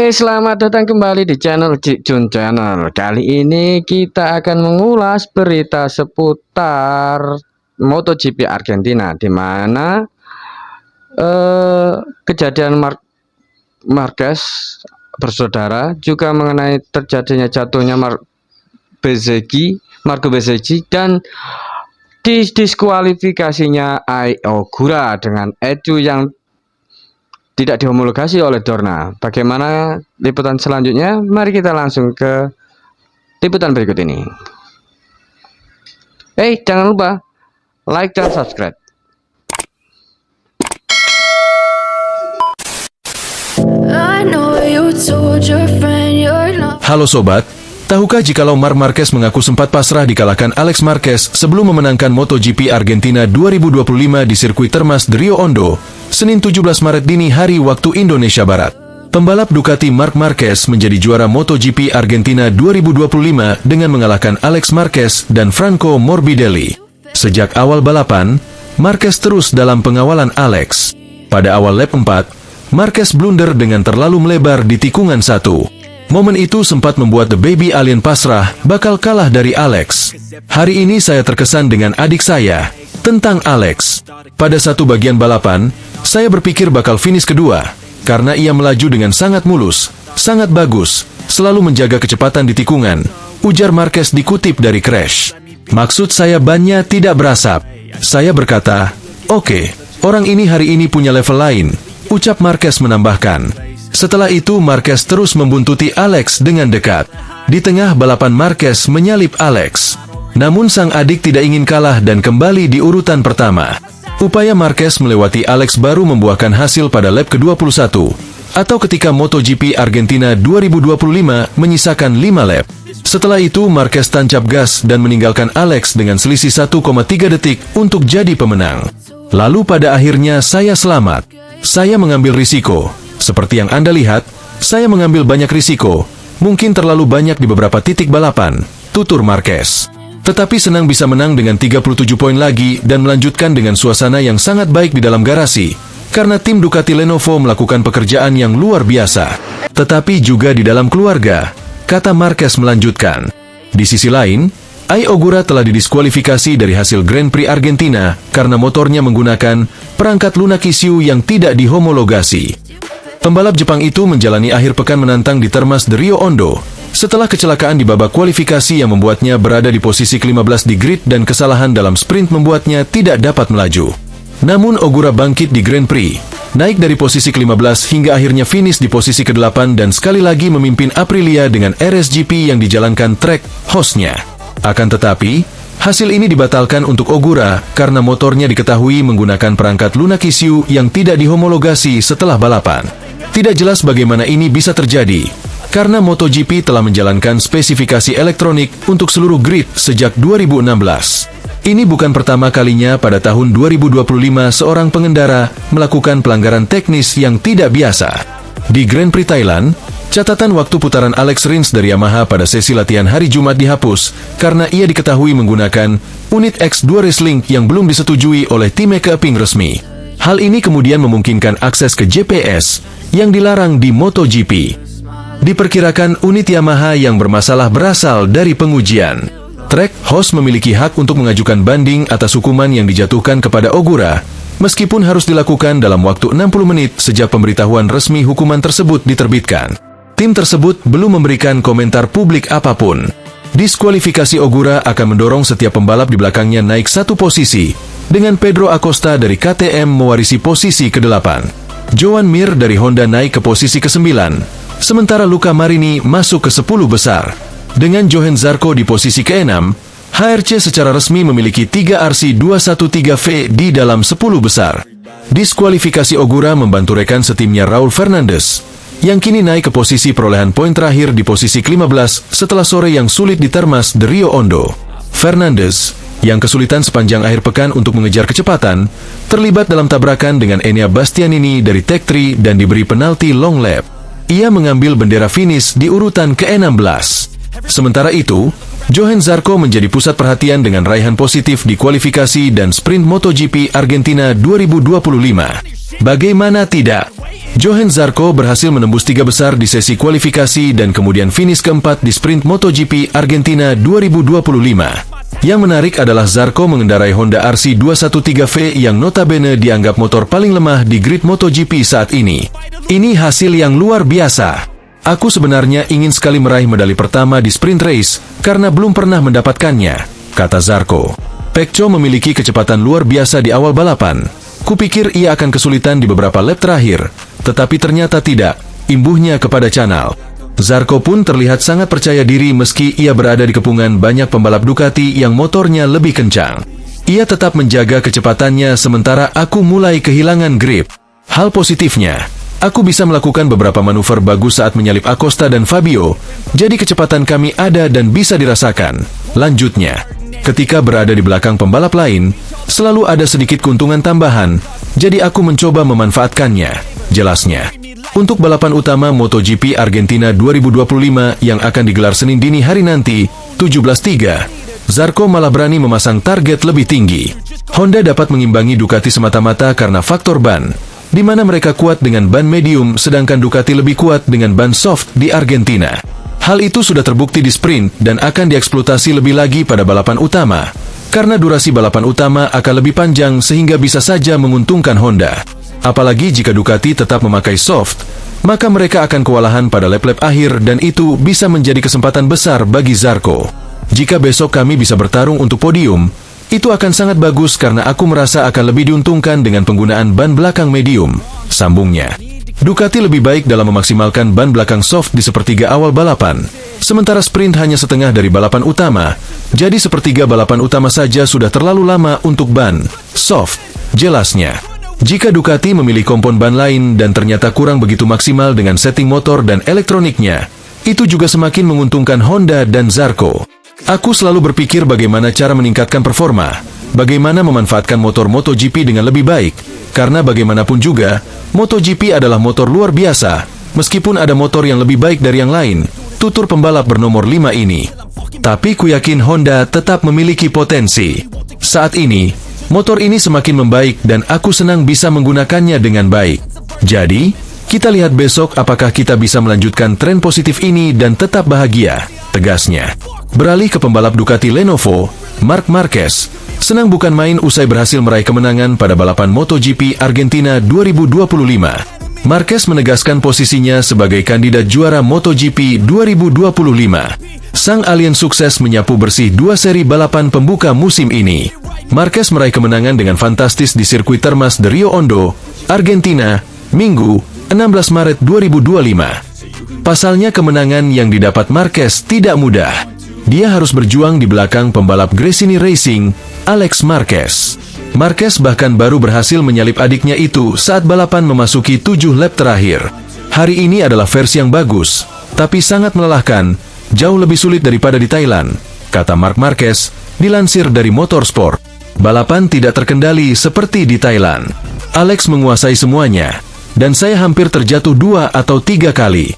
Oke, selamat datang kembali di channel Cik Jun Channel. Kali ini kita akan mengulas berita seputar MotoGP Argentina, di mana kejadian Marquez bersaudara, juga mengenai terjadinya jatuhnya Marco Bezzecchi dan diskualifikasinya Ai Ogura dengan edu yang tidak dihomologasi oleh Dorna. Bagaimana liputan selanjutnya? Mari kita langsung ke liputan berikut ini. Jangan lupa like dan subscribe. Halo sobat, tahukah jikalau Marc Marquez mengaku sempat pasrah dikalahkan Alex Marquez sebelum memenangkan MotoGP Argentina 2025 di sirkuit Termas de Rio Hondo, Senin 17 Maret dini hari waktu Indonesia Barat. Pembalap Ducati Marc Marquez menjadi juara MotoGP Argentina 2025 dengan mengalahkan Alex Marquez dan Franco Morbidelli. Sejak awal balapan, Marquez terus dalam pengawalan Alex. Pada awal lap 4, Marquez blunder dengan terlalu melebar di tikungan 1. Momen itu sempat membuat The Baby Alien pasrah bakal kalah dari Alex. Hari ini saya terkesan dengan adik saya, tentang Alex. Pada satu bagian balapan, saya berpikir bakal finish kedua, karena ia melaju dengan sangat mulus, sangat bagus, selalu menjaga kecepatan di tikungan, ujar Marquez dikutip dari Crash. Maksud saya bannya tidak berasap. Saya berkata, oke, orang ini hari ini punya level lain, ucap Marquez menambahkan. Setelah itu Marquez terus membuntuti Alex dengan dekat. Di tengah balapan Marquez menyalip Alex. Namun sang adik tidak ingin kalah dan kembali di urutan pertama. Upaya Marquez melewati Alex baru membuahkan hasil pada lap ke-21, atau ketika MotoGP Argentina 2025 menyisakan 5 lap. Setelah itu Marquez tancap gas dan meninggalkan Alex dengan selisih 1,3 detik untuk jadi pemenang. Lalu pada akhirnya saya selamat. Saya mengambil risiko. Seperti yang Anda lihat, saya mengambil banyak risiko, mungkin terlalu banyak di beberapa titik balapan, tutur Marquez. Tetapi senang bisa menang dengan 37 poin lagi dan melanjutkan dengan suasana yang sangat baik di dalam garasi, karena tim Ducati Lenovo melakukan pekerjaan yang luar biasa. Tetapi juga di dalam keluarga, kata Marquez melanjutkan. Di sisi lain, Ai Ogura telah didiskualifikasi dari hasil Grand Prix Argentina karena motornya menggunakan perangkat lunak issue yang tidak dihomologasi. Pembalap Jepang itu menjalani akhir pekan menantang di Termas de Rio Hondo, setelah kecelakaan di babak kualifikasi yang membuatnya berada di posisi ke-15 di grid dan kesalahan dalam sprint membuatnya tidak dapat melaju. Namun Ogura bangkit di Grand Prix, naik dari posisi ke-15 hingga akhirnya finish di posisi ke-8 dan sekali lagi memimpin Aprilia dengan RSGP yang dijalankan track hostnya. Akan tetapi, hasil ini dibatalkan untuk Ogura karena motornya diketahui menggunakan perangkat lunak issue yang tidak dihomologasi setelah balapan. Tidak jelas bagaimana ini bisa terjadi, karena MotoGP telah menjalankan spesifikasi elektronik untuk seluruh grid sejak 2016. Ini bukan pertama kalinya pada tahun 2025 seorang pengendara melakukan pelanggaran teknis yang tidak biasa. Di Grand Prix Thailand, catatan waktu putaran Alex Rins dari Yamaha pada sesi latihan hari Jumat dihapus karena ia diketahui menggunakan unit X2 Racing yang belum disetujui oleh tim make-uping resmi. Hal ini kemudian memungkinkan akses ke GPS yang dilarang di MotoGP. Diperkirakan unit Yamaha yang bermasalah berasal dari pengujian. Track host memiliki hak untuk mengajukan banding atas hukuman yang dijatuhkan kepada Ogura, meskipun harus dilakukan dalam waktu 60 menit sejak pemberitahuan resmi hukuman tersebut diterbitkan. Tim tersebut belum memberikan komentar publik apapun. Diskualifikasi Ogura akan mendorong setiap pembalap di belakangnya naik satu posisi, dengan Pedro Acosta dari KTM mewarisi posisi ke-8. Joan Mir dari Honda naik ke posisi ke-9, sementara Luca Marini masuk ke 10 besar. Dengan Johan Zarco di posisi ke-6, HRC secara resmi memiliki 3 RC213V di dalam 10 besar. Diskualifikasi Ogura membantu rekan setimnya Raul Fernandez, yang kini naik ke posisi perolehan poin terakhir di posisi ke-15 setelah sore yang sulit di Termas de Rio Hondo. Fernandez, yang kesulitan sepanjang akhir pekan untuk mengejar kecepatan, terlibat dalam tabrakan dengan Enea Bastianini dari Tech 3 dan diberi penalti long lap. Ia mengambil bendera finish di urutan ke-16. Sementara itu, Johann Zarco menjadi pusat perhatian dengan raihan positif di kualifikasi dan sprint MotoGP Argentina 2025. Bagaimana tidak? Johann Zarco berhasil menembus 3 besar di sesi kualifikasi dan kemudian finish keempat di sprint MotoGP Argentina 2025. Yang menarik adalah Zarco mengendarai Honda RC213V yang notabene dianggap motor paling lemah di grid MotoGP saat ini. Ini hasil yang luar biasa. Aku sebenarnya ingin sekali meraih medali pertama di sprint race karena belum pernah mendapatkannya, kata Zarco. Pecco memiliki kecepatan luar biasa di awal balapan. Kupikir ia akan kesulitan di beberapa lap terakhir, tetapi ternyata tidak, imbuhnya kepada Canal. Zarco pun terlihat sangat percaya diri meski ia berada di kepungan banyak pembalap Ducati yang motornya lebih kencang. Ia tetap menjaga kecepatannya sementara aku mulai kehilangan grip. Hal positifnya, aku bisa melakukan beberapa manuver bagus saat menyalip Acosta dan Fabio, jadi kecepatan kami ada dan bisa dirasakan. Lanjutnya, ketika berada di belakang pembalap lain, selalu ada sedikit keuntungan tambahan, jadi aku mencoba memanfaatkannya, jelasnya. Untuk balapan utama MotoGP Argentina 2025 yang akan digelar Senin dini hari nanti, 17.3, Zarco malah berani memasang target lebih tinggi. Honda dapat mengimbangi Ducati semata-mata karena faktor ban, di mana mereka kuat dengan ban medium sedangkan Ducati lebih kuat dengan ban soft di Argentina. Hal itu sudah terbukti di sprint dan akan dieksploitasi lebih lagi pada balapan utama, karena durasi balapan utama akan lebih panjang sehingga bisa saja menguntungkan Honda. Apalagi jika Ducati tetap memakai soft, maka mereka akan kewalahan pada lap-lap akhir dan itu bisa menjadi kesempatan besar bagi Zarco. Jika besok kami bisa bertarung untuk podium, itu akan sangat bagus karena aku merasa akan lebih diuntungkan dengan penggunaan ban belakang medium, sambungnya. Ducati lebih baik dalam memaksimalkan ban belakang soft di sepertiga awal balapan, sementara sprint hanya setengah dari balapan utama, jadi sepertiga balapan utama saja sudah terlalu lama untuk ban soft, jelasnya. Jika Ducati memilih kompon ban lain dan ternyata kurang begitu maksimal dengan setting motor dan elektroniknya, itu juga semakin menguntungkan Honda dan Zarco. Aku selalu berpikir bagaimana cara meningkatkan performa, bagaimana memanfaatkan motor MotoGP dengan lebih baik, karena bagaimanapun juga, MotoGP adalah motor luar biasa, meskipun ada motor yang lebih baik dari yang lain, tutur pembalap bernomor 5 ini. Tapi ku yakin Honda tetap memiliki potensi. Saat ini, motor ini semakin membaik dan aku senang bisa menggunakannya dengan baik. Jadi, kita lihat besok apakah kita bisa melanjutkan tren positif ini dan tetap bahagia, tegasnya. Beralih ke pembalap Ducati Lenovo, Marc Marquez, senang bukan main usai berhasil meraih kemenangan pada balapan MotoGP Argentina 2025. Marquez menegaskan posisinya sebagai kandidat juara MotoGP 2025. Sang alien sukses menyapu bersih 2 seri balapan pembuka musim ini. Marquez meraih kemenangan dengan fantastis di sirkuit Termas de Rio Hondo, Argentina, Minggu, 16 Maret 2025. Pasalnya kemenangan yang didapat Marquez tidak mudah. Dia harus berjuang di belakang pembalap Gresini Racing, Alex Marquez. Marquez bahkan baru berhasil menyalip adiknya itu saat balapan memasuki 7 lap terakhir. Hari ini adalah versi yang bagus, tapi sangat melelahkan, jauh lebih sulit daripada di Thailand, kata Marc Marquez, dilansir dari Motorsport. Balapan tidak terkendali seperti di Thailand. Alex menguasai semuanya, dan saya hampir terjatuh 2 atau 3 kali.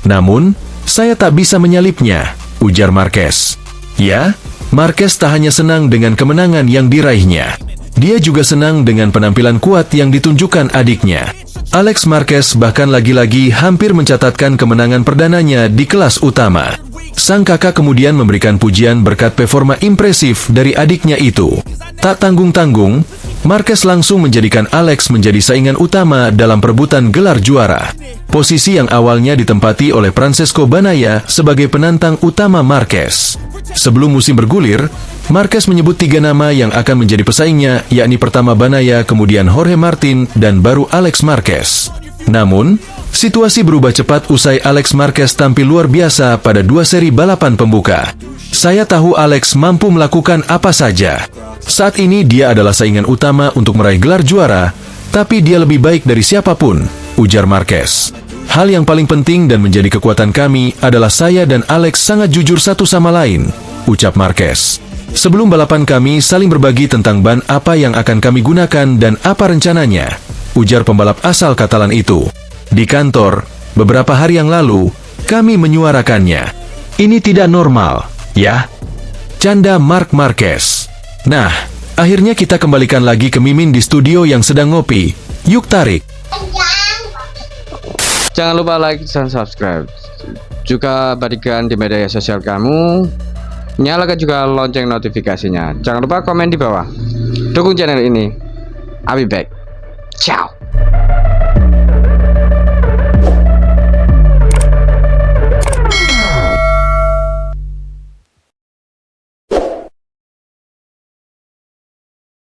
Namun, saya tak bisa menyalipnya, ujar Marquez. Ya, Marquez tak hanya senang dengan kemenangan yang diraihnya. Dia juga senang dengan penampilan kuat yang ditunjukkan adiknya. Alex Marquez bahkan lagi-lagi hampir mencatatkan kemenangan perdananya di kelas utama. Sang kakak kemudian memberikan pujian berkat performa impresif dari adiknya itu. Tak tanggung-tanggung, Marquez langsung menjadikan Alex menjadi saingan utama dalam perebutan gelar juara. Posisi yang awalnya ditempati oleh Francesco Bagnaia sebagai penantang utama Marquez. Sebelum musim bergulir, Marquez menyebut 3 nama yang akan menjadi pesaingnya, yakni pertama Bagnaia, kemudian Jorge Martin, dan baru Alex Marquez. Namun, situasi berubah cepat usai Alex Marquez tampil luar biasa pada 2 seri balapan pembuka. Saya tahu Alex mampu melakukan apa saja. Saat ini dia adalah saingan utama untuk meraih gelar juara, tapi dia lebih baik dari siapapun, ujar Marquez. Hal yang paling penting dan menjadi kekuatan kami adalah saya dan Alex sangat jujur satu sama lain, ucap Marquez. Sebelum balapan kami saling berbagi tentang ban apa yang akan kami gunakan dan apa rencananya, ujar pembalap asal Katalan itu. Di kantor, beberapa hari yang lalu, kami menyuarakannya. Ini tidak normal, ya? canda Mark Marquez. Nah, akhirnya kita kembalikan lagi ke Mimin di studio yang sedang ngopi. Yuk tarik. Jangan lupa like dan subscribe. Juga bagikan di media sosial kamu. Nyalakan juga lonceng notifikasinya. Jangan lupa komen di bawah. Dukung channel ini. I'll be back. Ciao.